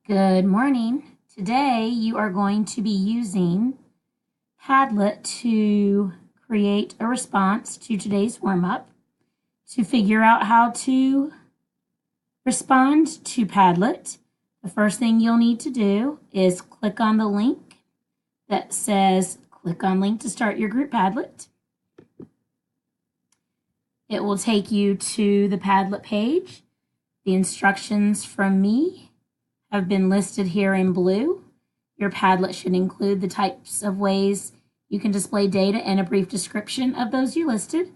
Good morning. Today you are going to be using Padlet to create a response to today's warm-up. To figure out how to respond to Padlet, the first thing you'll need to do is click on the link that says click on link to start your group Padlet. It will take you to the Padlet page. The instructions from me have been listed here in blue. Your Padlet should include the types of ways you can display data and a brief description of those you listed,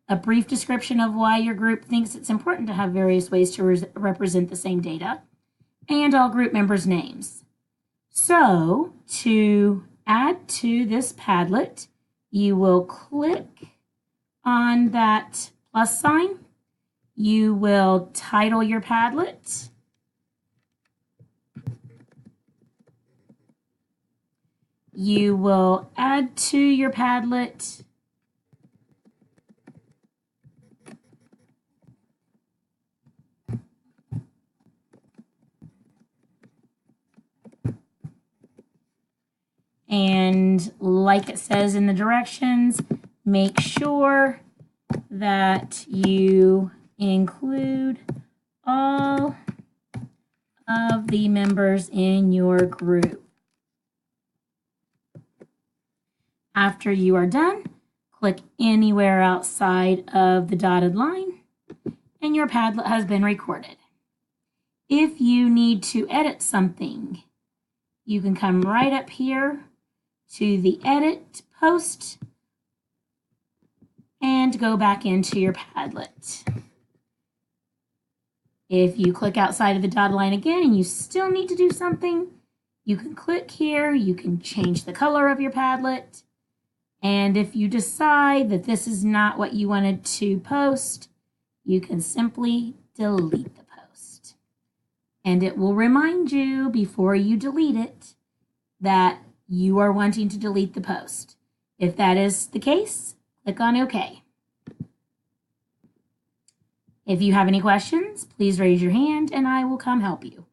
a brief description of why your group thinks it's important to have various ways to represent the same data, and all group members' names. So to add to this Padlet, you will click on that plus sign. You will title your Padlet. You will add to your Padlet and like it says in the directions, make sure that you include all of the members in your group. After you are done, click anywhere outside of the dotted line and your Padlet has been recorded. If you need to edit something, you can come right up here to the Edit Post and go back into your Padlet. If you click outside of the dotted line again and you still need to do something, you can click here, you can change the color of your Padlet. And if you decide that this is not what you wanted to post, you can simply delete the post. And it will remind you before you delete it that you are wanting to delete the post. If that is the case, click on OK. If you have any questions, please raise your hand and I will come help you.